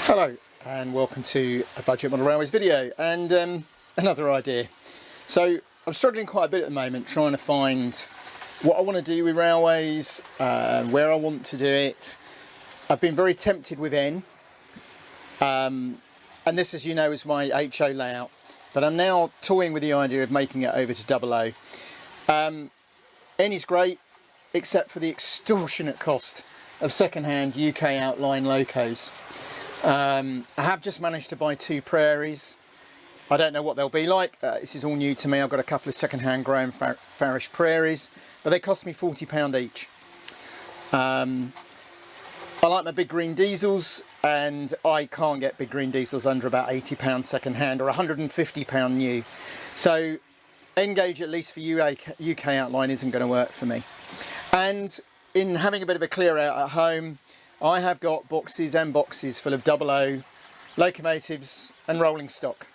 Hello and welcome to a Budget Model Railways video and another idea. So I'm struggling quite a bit at the moment trying to find what I want to do with railways, where I want to do it. I've been very tempted with N, and this, as you know, is my HO layout, but I'm now toying with the idea of making it over to double O. N is great except for the extortionate cost of second-hand UK outline locos. I have just managed to buy 2 Prairies. I don't know what they'll be like. This is all new to me. I've got a couple of second-hand Graham Farish Prairies, but they cost me £40 each. I like my big green diesels, and I can't get big green diesels under about £80 second-hand or £150 new. So N-gauge, at least for UK outline, isn't going to work for me. And in having a bit of a clear out at home, I have got boxes and boxes full of double O locomotives and rolling stock.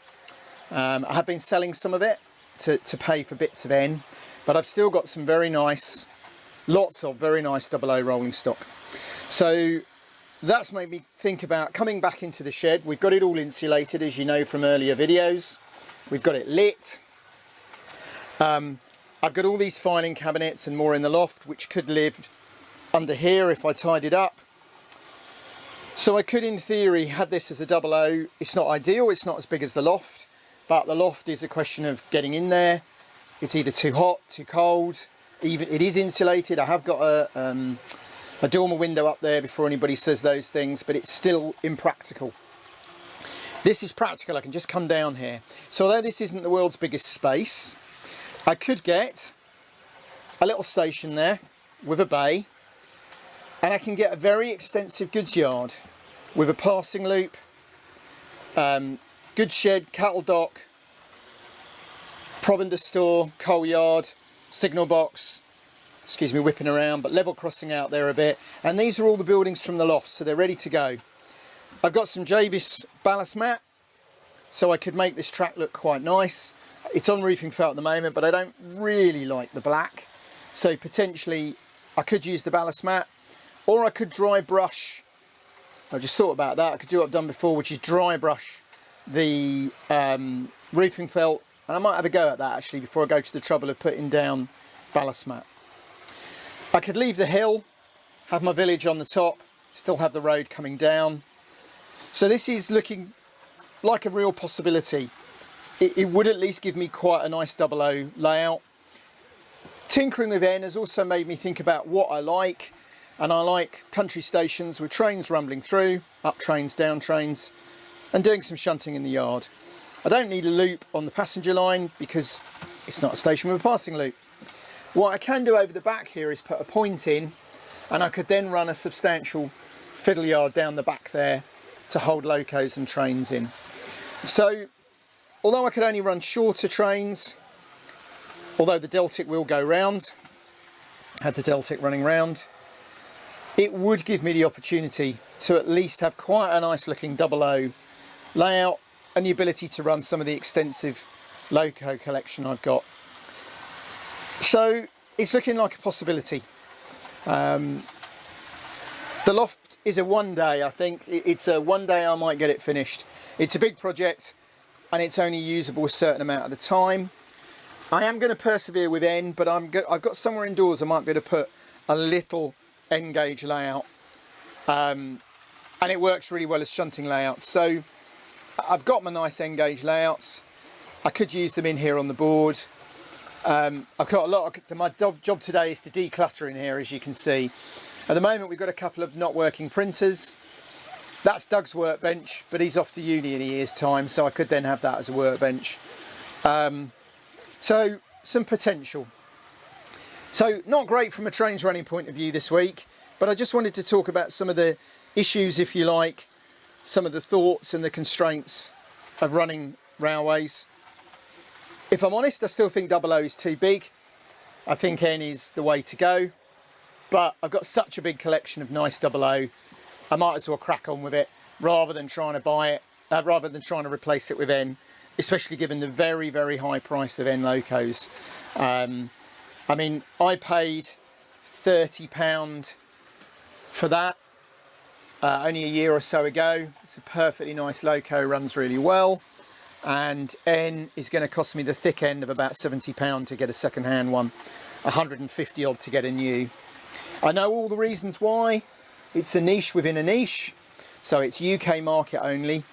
I have been selling some of it to pay for bits of N, but I've still got some very nice, lots of very nice double O rolling stock. So that's made me think about coming back into the shed. We've got it all insulated, as you know from earlier videos. We've got it lit. I've got all these filing cabinets and more in the loft, which could live under here if I tidied up. So I could, in theory, have this as a double O. It's not ideal, it's not as big as the loft, but the loft is a question of getting in there. It's either too hot, too cold, even it is insulated. I have got a dormer window up there before anybody says those things, but it's still impractical. This is practical, I can just come down here. So although this isn't the world's biggest space, I could get a little station there with a bay, and I can get a very extensive goods yard with a passing loop, goods shed, cattle dock, provender store, coal yard, signal box, excuse me whipping around, but level crossing out there a bit. And these are all the buildings from the loft, so they're ready to go. I've got some Javis ballast mat, so I could make this track look quite nice. It's on roofing felt at the moment, but I don't really like the black, so potentially I could use the ballast mat. Or I could dry brush, I just thought about that, I could do what I've done before, which is dry brush the roofing felt, and I might have a go at that actually before I go to the trouble of putting down ballast mat. I could leave the hill, have my village on the top, still have the road coming down. So this is looking like a real possibility. It would at least give me quite a nice double O layout. Tinkering with N has also made me think about what I like. And I like country stations with trains rumbling through, up trains, down trains, and doing some shunting in the yard. I don't need a loop on the passenger line because it's not a station with a passing loop. What I can do over the back here is put a point in, and I could then run a substantial fiddle yard down the back there to hold locos and trains in. So, although I could only run shorter trains, although the Deltic will go round, had the Deltic running round, it would give me the opportunity to at least have quite a nice looking double O layout and the ability to run some of the extensive loco collection I've got. So it's looking like a possibility. The loft is a one day, I think. It's a one day I might get it finished. It's a big project and it's only usable a certain amount of the time. I am going to persevere with N, but I've got somewhere indoors I might be able to put a little N-gauge layout, and it works really well as shunting layouts. So I've got my nice N-gauge layouts. I could use them in here on the board. I've got a lot of, my job today is to declutter in here, as you can see. At the moment we've got a couple of not working printers. That's Doug's workbench, but he's off to uni in a year's time, so I could then have that as a workbench. So some potential. So not great from a trains running point of view this week, but I just wanted to talk about some of the issues, if you like, some of the thoughts and the constraints of running railways. If I'm honest, I still think double O is too big. I think N is the way to go, but I've got such a big collection of nice double O, I might as well crack on with it rather than trying to buy it, rather than trying to replace it with N, especially given the very, very high price of N locos. I mean, I paid £30 for that. only a year or so ago. It's a perfectly nice loco, runs really well. And N is going to cost me the thick end of about £70 to get a second-hand one, 150 odd to get a new. I know all the reasons why. It's a niche within a niche, so it's UK market only.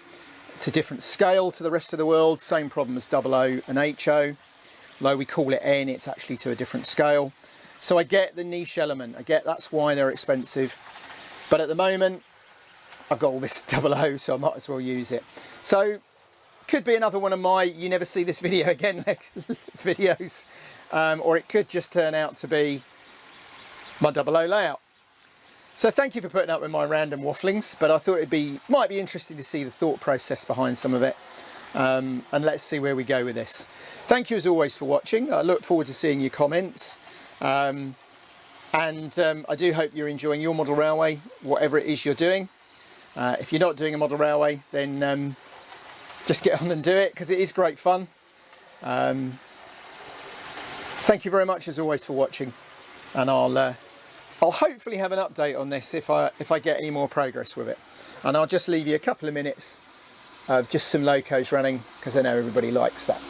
It's a different scale to the rest of the world, same problem as 00 and HO. Though we call it N, it's actually to a different scale. So I get the niche element, I get that's why they're expensive. But at the moment, I've got all this 00, so I might as well use it. So, could be another one of my you never see this video again videos, or it could just turn out to be my 00 layout. So thank you for putting up with my random wafflings, but I thought might be interesting to see the thought process behind some of it, and let's see where we go with this. Thank you as always for watching. I look forward to seeing your comments, and I do hope you're enjoying your model railway, whatever it is you're doing. If you're not doing a model railway, then just get on and do it, because it is great fun. Thank you very much as always for watching, and I'll hopefully have an update on this if I get any more progress with it. And I'll just leave you a couple of minutes of just some locos running, because I know everybody likes that.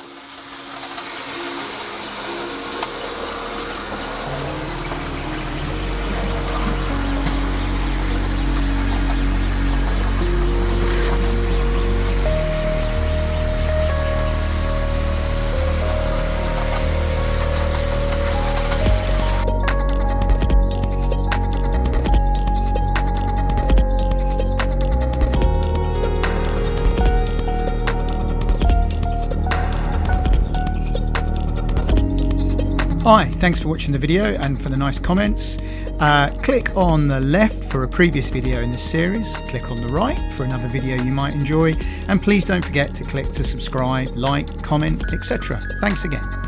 Hi, thanks for watching the video and for the nice comments. Click on the left for a previous video in this series, click on the right for another video you might enjoy, and please don't forget to click to subscribe, like, comment, etc. Thanks again.